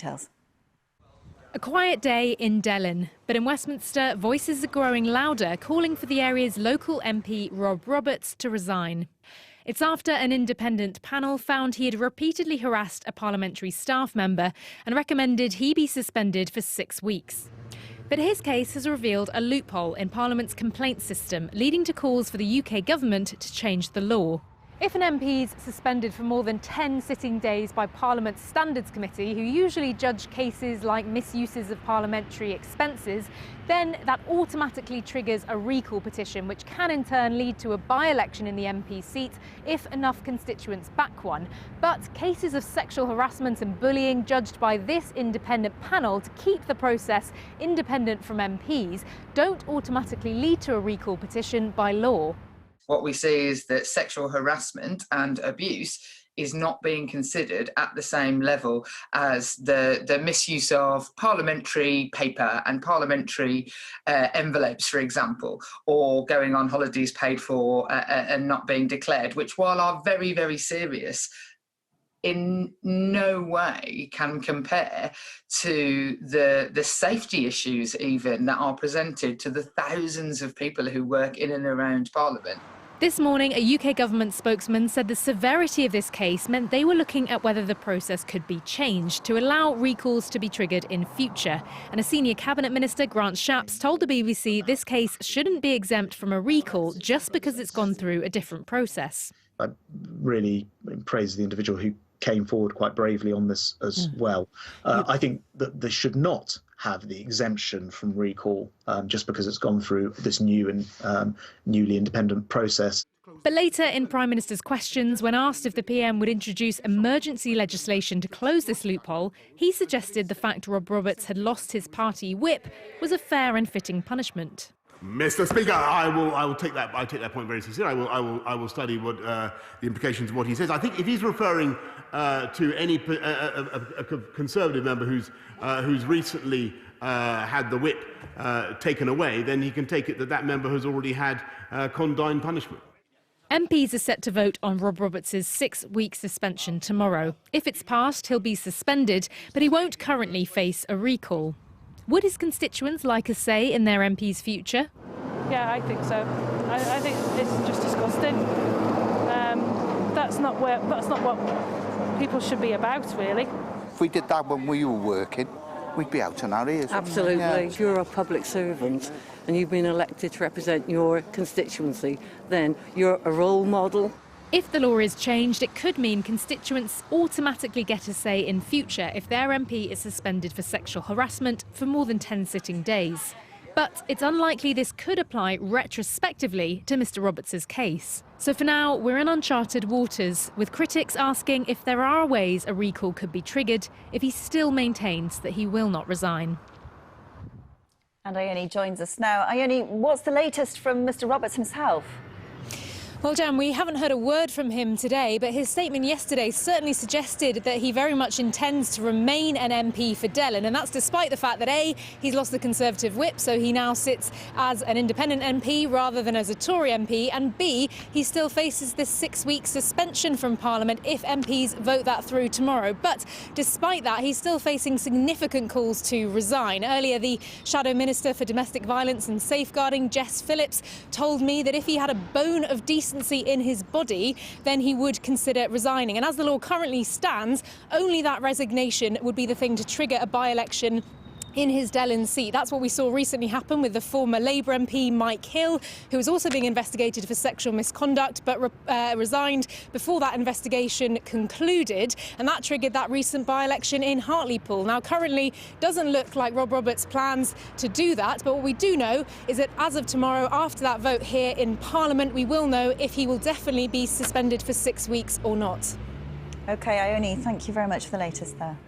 Details. A quiet day in Delyn, but in Westminster, voices are growing louder, calling for the area's local MP Rob Roberts to resign. It's after an independent panel found he had repeatedly harassed a parliamentary staff member and recommended he be suspended for 6 weeks. But his case has revealed a loophole in Parliament's complaint system, leading to calls for the UK government to change the law. If an MP is suspended for more than 10 sitting days by Parliament's Standards Committee, who usually judge cases like misuses of parliamentary expenses, then that automatically triggers a recall petition, which can in turn lead to a by-election in the MP seat if enough constituents back one. But cases of sexual harassment and bullying judged by this independent panel to keep the process independent from MPs don't automatically lead to a recall petition by law. What we see is that sexual harassment and abuse is not being considered at the same level as the misuse of parliamentary paper and parliamentary envelopes, for example, or going on holidays paid for and not being declared, which, while are very, very serious, in no way can compare to the safety issues even that are presented to the thousands of people who work in and around Parliament. This morning, a UK government spokesman said the severity of this case meant they were looking at whether the process could be changed to allow recalls to be triggered in future. And a senior cabinet minister, Grant Shapps, told the BBC this case shouldn't be exempt from a recall just because it's gone through a different process. I really praise the individual who came forward quite bravely on this as well. I think that they should not have the exemption from recall just because it's gone through this new and newly independent process. But later in Prime Minister's questions, when asked if the PM would introduce emergency legislation to close this loophole, he suggested the fact Rob Roberts had lost his party whip was a fair and fitting punishment. Mr. Speaker, I will take that. I take that point very seriously. I will study what the implications of what he says. I think if he's referring to any a Conservative member who's recently had the whip taken away, then he can take it that that member has already had condign punishment. MPs are set to vote on Rob Roberts' 6-week suspension tomorrow. If it's passed, he'll be suspended, but he won't currently face a recall. Would his constituents like a say in their MP's future? Yeah, I think so. I think it's just disgusting. That's not what people should be about, really. If we did that when we were working, we'd be out on our ears. Absolutely. Yeah. If you're a public servant and you've been elected to represent your constituency, then you're a role model. If the law is changed, it could mean constituents automatically get a say in future if their MP is suspended for sexual harassment for more than 10 sitting days. But it's unlikely this could apply retrospectively to Mr Roberts' case. So for now, we're in uncharted waters, with critics asking if there are ways a recall could be triggered if he still maintains that he will not resign. And Ione joins us now. Ione, what's the latest from Mr Roberts himself? Well, Jan, we haven't heard a word from him today, but his statement yesterday certainly suggested that he very much intends to remain an MP for Delyn, and that's despite the fact that A, he's lost the Conservative whip, so he now sits as an independent MP rather than as a Tory MP, and B, he still faces this 6-week suspension from Parliament if MPs vote that through tomorrow. But despite that, he's still facing significant calls to resign. Earlier, the Shadow Minister for Domestic Violence and Safeguarding, Jess Phillips, told me that if he had a bone of decency in his body, then he would consider resigning. And as the law currently stands, only that resignation would be the thing to trigger a by-election in his Delyn seat. That's what we saw recently happen with the former Labour MP Mike Hill, who was also being investigated for sexual misconduct but resigned before that investigation concluded, and that triggered that recent by-election in Hartlepool. Now, currently doesn't look like Rob Roberts plans to do that, but what we do know is that as of tomorrow, after that vote here in Parliament, we will know if he will definitely be suspended for 6 weeks or not. OK, Ione, thank you very much for the latest there.